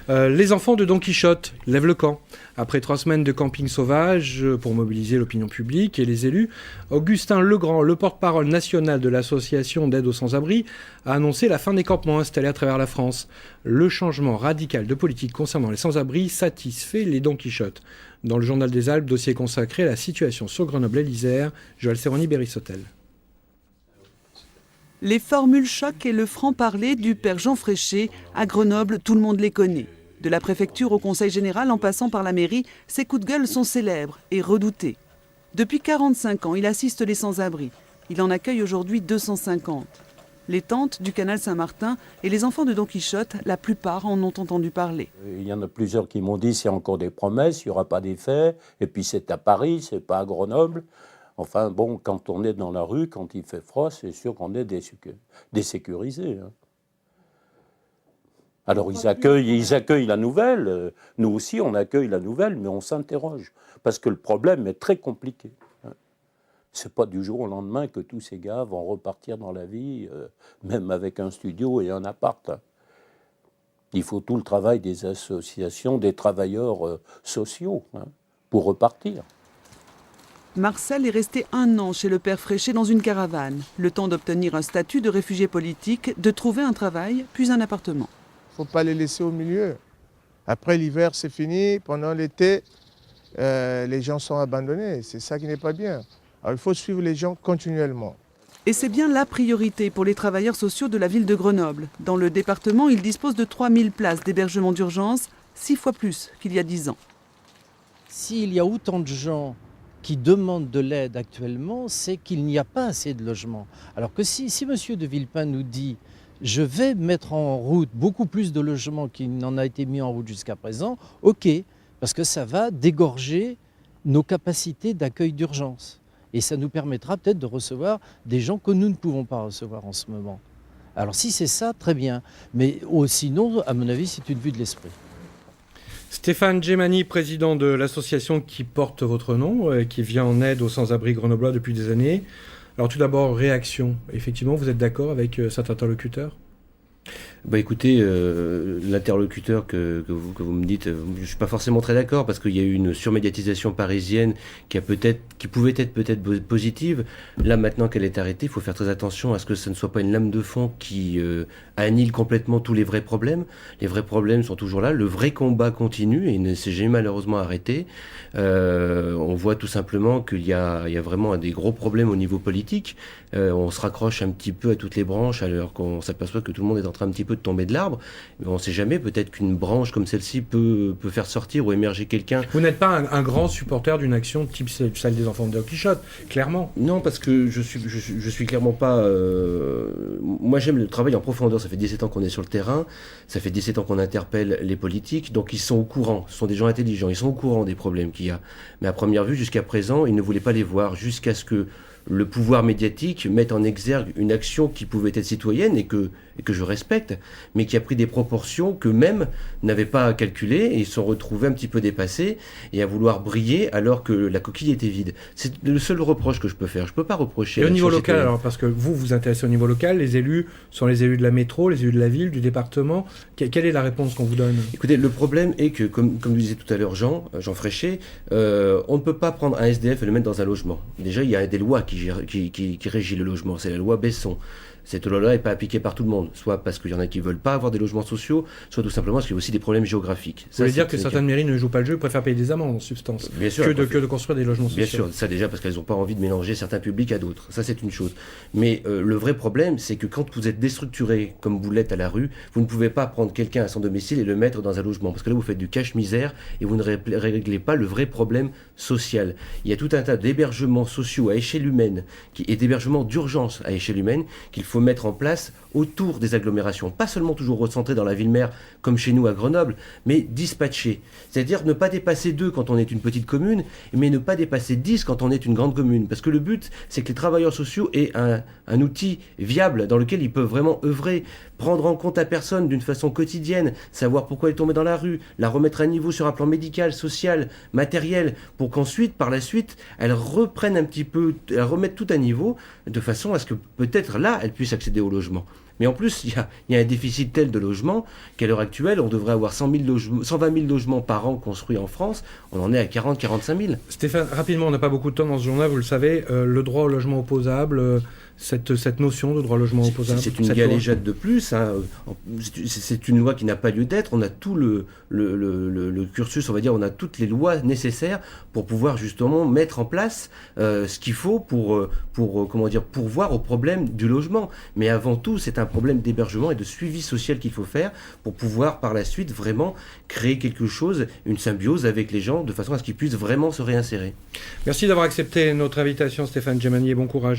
Les enfants de Don Quichotte lèvent le camp. Après 3 semaines de camping sauvage pour mobiliser l'opinion publique et les élus, Augustin Legrand, le porte-parole national de l'association d'aide aux sans-abri, a annoncé la fin des campements installés à travers la France. Le changement radical de politique concernant les sans-abri satisfait les Don Quichotte. Dans le Journal des Alpes, dossier consacré à la situation sur Grenoble et l'Isère, Joël Serroni-Berissotel. Les formules choc et le franc-parler du père Jean Fréchet, à Grenoble, tout le monde les connaît. De la préfecture au conseil général en passant par la mairie, ses coups de gueule sont célèbres et redoutés. Depuis 45 ans, il assiste les sans-abri. Il en accueille aujourd'hui 250. Les tantes du canal Saint-Martin et les enfants de Don Quichotte, la plupart en ont entendu parler. Il y en a plusieurs qui m'ont dit c'est encore des promesses, il n'y aura pas d'effet. Et puis c'est à Paris, c'est pas à Grenoble. Enfin bon, quand on est dans la rue, quand il fait froid, c'est sûr qu'on est désécurisé. Hein. Alors ils accueillent la nouvelle. Nous aussi, on accueille la nouvelle, mais on s'interroge. Parce que le problème est très compliqué. C'est pas du jour au lendemain que tous ces gars vont repartir dans la vie, même avec un studio et un appart. Il faut tout le travail des associations, des travailleurs sociaux, pour repartir. Marcel est resté 1 an chez le père Fréchet dans une caravane. Le temps d'obtenir un statut de réfugié politique, de trouver un travail, puis un appartement. Il ne faut pas les laisser au milieu. Après l'hiver, c'est fini. Pendant l'été, les gens sont abandonnés. C'est ça qui n'est pas bien. Alors il faut suivre les gens continuellement. Et c'est bien la priorité pour les travailleurs sociaux de la ville de Grenoble. Dans le département, ils disposent de 3000 places d'hébergement d'urgence, 6 fois plus qu'il y a 10 ans. S'il y a autant de gens qui demandent de l'aide actuellement, c'est qu'il n'y a pas assez de logements. Alors que si M. de Villepin nous dit « je vais mettre en route beaucoup plus de logements qu'il n'en a été mis en route jusqu'à présent », ok, parce que ça va dégorger nos capacités d'accueil d'urgence. Et ça nous permettra peut-être de recevoir des gens que nous ne pouvons pas recevoir en ce moment. Alors si c'est ça, très bien. Mais sinon, à mon avis, c'est une vue de l'esprit. Stéphane Gemani, président de l'association qui porte votre nom, qui vient en aide aux sans-abri grenoblois depuis des années. Alors tout d'abord, réaction. Effectivement, vous êtes d'accord avec cet interlocuteur ? Écoutez, l'interlocuteur que vous me dites, je ne suis pas forcément très d'accord parce qu'il y a eu une surmédiatisation parisienne qui pouvait être peut-être positive. Là, maintenant qu'elle est arrêtée, il faut faire très attention à ce que ce ne soit pas une lame de fond qui annihile complètement tous les vrais problèmes. Les vrais problèmes sont toujours là. Le vrai combat continue et ne s'est jamais malheureusement arrêté. On voit tout simplement qu'il y a vraiment des gros problèmes au niveau politique. On se raccroche un petit peu à toutes les branches alors qu'on s'aperçoit que tout le monde est en train un petit peu de tomber de l'arbre. Mais on ne sait jamais, peut-être qu'une branche comme celle-ci peut faire sortir ou émerger quelqu'un. Vous n'êtes pas un grand supporter d'une action type celle des enfants de Don Quichotte, clairement. Non, parce que je suis clairement pas... Moi, j'aime le travail en profondeur. Ça fait 17 ans qu'on est sur le terrain. Ça fait 17 ans qu'on interpelle les politiques. Donc, ils sont au courant. Ce sont des gens intelligents. Ils sont au courant des problèmes qu'il y a. Mais à première vue, jusqu'à présent, ils ne voulaient pas les voir jusqu'à ce que le pouvoir médiatique mette en exergue une action qui pouvait être citoyenne et que je respecte, mais qui a pris des proportions qu'eux-mêmes n'avaient pas calculées et ils se sont retrouvés un petit peu dépassés et à vouloir briller alors que la coquille était vide. C'est le seul reproche que je peux faire. Je ne peux pas reprocher. Et au niveau local, alors, parce que vous vous intéressez au niveau local, les élus sont les élus de la métro, les élus de la ville, du département. Quelle est la réponse qu'on vous donne ? Écoutez, le problème est que, comme le disait tout à l'heure Jean Fréchet, on ne peut pas prendre un SDF et le mettre dans un logement. Déjà, il y a des lois qui régit le logement, c'est la loi Besson. Cette loi-là n'est pas appliquée par tout le monde, soit parce qu'il y en a qui ne veulent pas avoir des logements sociaux, soit tout simplement parce qu'il y a aussi des problèmes géographiques. Vous voulez dire que certaines mairies ne jouent pas le jeu, ils préfèrent payer des amendes en substance, bien sûr, que de construire des logements sociaux. Bien sûr, ça déjà parce qu'elles n'ont pas envie de mélanger certains publics à d'autres. Ça, c'est une chose. Mais le vrai problème, c'est que quand vous êtes déstructuré, comme vous l'êtes à la rue, vous ne pouvez pas prendre quelqu'un à son domicile et le mettre dans un logement. Parce que là, vous faites du cache-misère et vous ne réglez pas le vrai problème social. Il y a tout un tas d'hébergements sociaux à échelle humaine et d'hébergements d'urgence à échelle humaine qu'il faut mettre en place autour des agglomérations, pas seulement toujours recentré dans la ville-mère comme chez nous à Grenoble, mais dispatché. C'est-à-dire ne pas dépasser 2 quand on est une petite commune, mais ne pas dépasser 10 quand on est une grande commune. Parce que le but, c'est que les travailleurs sociaux aient un outil viable dans lequel ils peuvent vraiment œuvrer, prendre en compte la personne d'une façon quotidienne, savoir pourquoi elle est tombée dans la rue, la remettre à niveau sur un plan médical, social, matériel, pour qu'ensuite, par la suite, elle reprenne un petit peu, elle remette tout à niveau, de façon à ce que peut-être là, elle puisse accéder au logement. Mais en plus, il y a un déficit tel de logements qu'à l'heure actuelle, on devrait avoir 120 000 logements par an construits en France. On en est à 40-45 000. Stéphane, rapidement, on n'a pas beaucoup de temps dans ce journal, vous le savez, le droit au logement opposable, cette notion de droit au logement opposable. C'est une galéjade de plus. Hein. C'est une loi qui n'a pas lieu d'être. On a tout le cursus, on va dire, on a toutes les lois nécessaires pour pouvoir justement mettre en place ce qu'il faut pour pourvoir au problème du logement. Mais avant tout, c'est un problème d'hébergement et de suivi social qu'il faut faire pour pouvoir par la suite vraiment créer quelque chose, une symbiose avec les gens de façon à ce qu'ils puissent vraiment se réinsérer. Merci d'avoir accepté notre invitation, Stéphane Djemani, et bon courage.